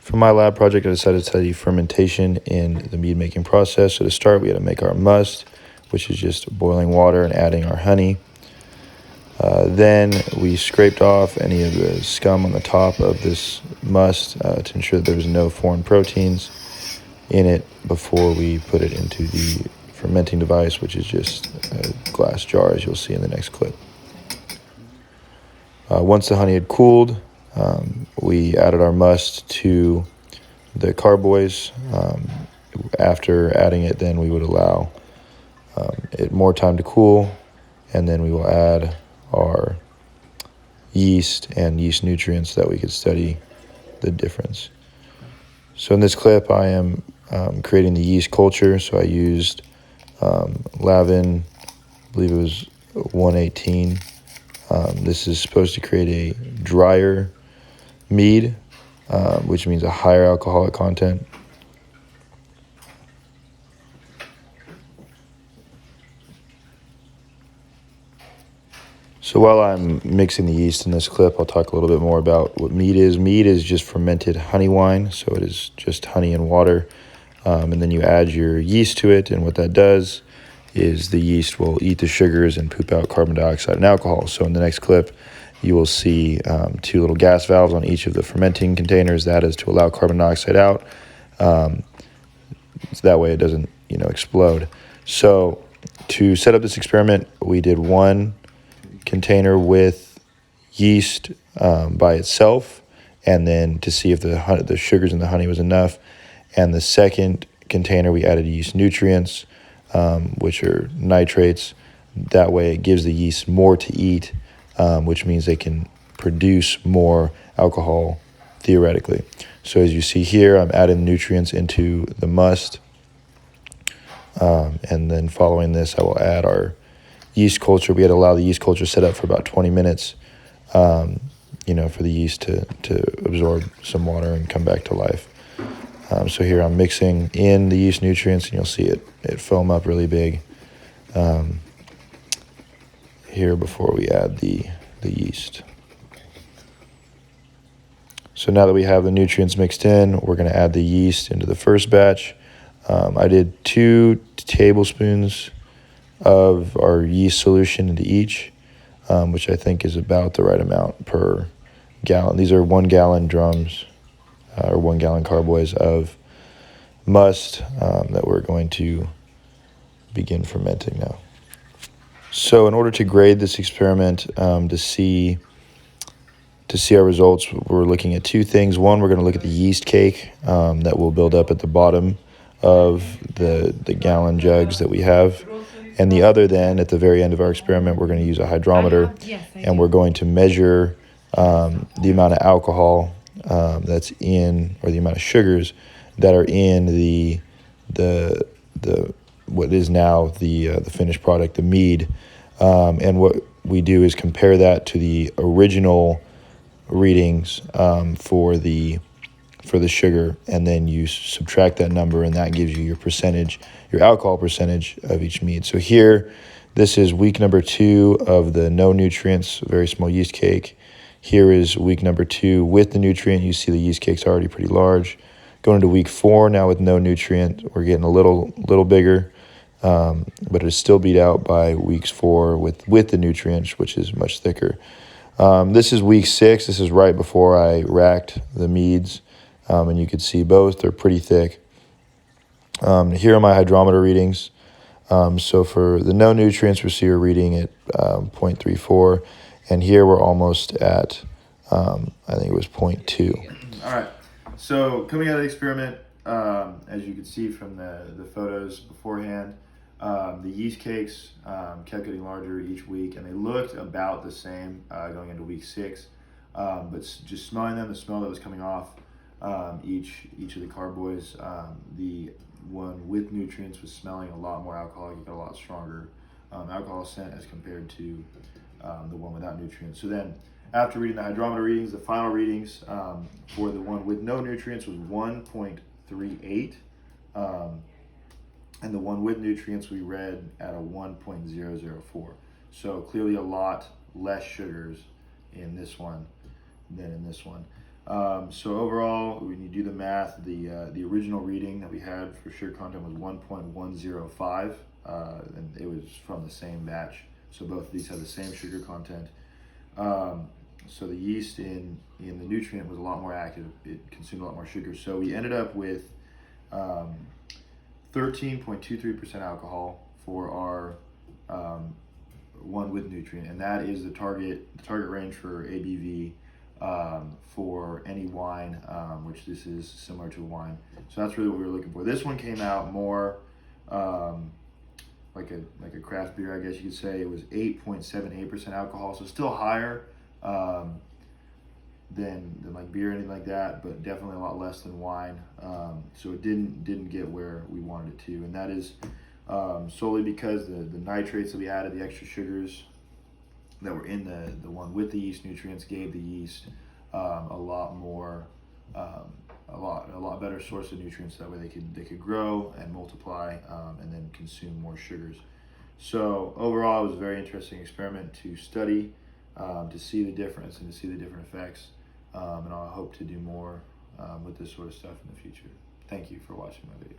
For my lab project, I decided to study fermentation in the mead making process. So to start, we had to make our must, which is just boiling water and adding our honey. Then we scraped off any of the scum on the top of this must to ensure that there was no foreign proteins in it before we put it into the fermenting device, which is just a glass jar, as you'll see in the next clip. Once the honey had cooled, we added our must to the carboys. After adding it, then we would allow it more time to cool, and then we will add our yeast and yeast nutrients so that we could study the difference. So in this clip, I am creating the yeast culture. So I used Lavin, I believe it was 118. This is supposed to create a drier mead, which means a higher alcoholic content. So while I'm mixing the yeast in this clip, I'll talk a little bit more about what mead is. Mead is just fermented honey wine, so it is just honey and water, and then you add your yeast to it, and what that does is the yeast will eat the sugars and poop out carbon dioxide and alcohol. So in the next clip, you will see two little gas valves on each of the fermenting containers. That is to allow carbon dioxide out, so that way it doesn't, explode. So to set up this experiment, we did one container with yeast by itself, and then to see if the sugars in the honey was enough. And the second container, we added yeast nutrients, which are nitrates. That way it gives the yeast more to eat, which means they can produce more alcohol theoretically. So as you see here, I'm adding nutrients into the must, and then following this, I will add our yeast culture. We had to allow the yeast culture set up for about 20 minutes, for the yeast to absorb some water and come back to life. So here I'm mixing in the yeast nutrients, and you'll see it foam up really big here before we add the yeast. So now that we have the nutrients mixed in, we're going to add the yeast into the first batch. I did 2 tablespoons of our yeast solution into each, which I think is about the right amount per gallon. These are 1 gallon drums, or 1 gallon carboys of must that we're going to begin fermenting now. So in order to grade this experiment, to see our results, we're looking at 2 things. One, we're going to look at the yeast cake that will build up at the bottom of the gallon jugs that we have. And the other, then, at the very end of our experiment, we're going to use a hydrometer, and we're going to measure the amount of alcohol that's in, or the amount of sugars that are in the what is now the finished product, the mead. And what we do is compare that to the original readings for the sugar, and then you subtract that number, and that gives you your alcohol percentage of each mead. So here, this is week number 2 of the no nutrients, very small yeast cake. Here is week number 2 with the nutrient. You see the yeast cake's already pretty large. Going into week 4 now with no nutrient, we're getting a little bigger, but it is still beat out by weeks 4 with the nutrients, which is much thicker. This is week 6. This is right before I racked the meads, and you can see both. They're pretty thick. Here are my hydrometer readings. So for the no nutrients, we're reading at 0.34, and here we're almost at, I think it was 0.2. All right. So coming out of the experiment, as you can see from the photos beforehand, the yeast cakes kept getting larger each week, and they looked about the same going into week 6. But just smelling them, the smell that was coming off each of the carboys, the one with nutrients was smelling a lot more alcohol. You got a lot stronger alcohol scent as compared to the one without nutrients. So then, after reading the hydrometer readings, the final readings for the one with no nutrients was 1.38, and the one with nutrients we read at a 1.004. So clearly a lot less sugars in this one than in this one. So overall, when you do the math, the original reading that we had for sugar content was 1.105, and it was from the same batch. So both of these have the same sugar content. So the yeast in the nutrient was a lot more active. It consumed a lot more sugar. So we ended up with 13.23% alcohol for our one with nutrient, and that is the target range for ABV for any wine, which this is similar to a wine. So that's really what we were looking for. This one came out more like a craft beer, I guess you could say. It was 8.78% alcohol, so still higher than like beer or anything like that, but definitely a lot less than wine. So it didn't get where we wanted it to, and that is solely because the nitrates that we added, the extra sugars that were in the one with the yeast nutrients, gave the yeast a lot more, a lot better source of nutrients. That way they could grow and multiply, and then consume more sugars. So overall, it was a very interesting experiment to study, to see the difference and to see the different effects. And I hope to do more with this sort of stuff in the future. Thank you for watching my video.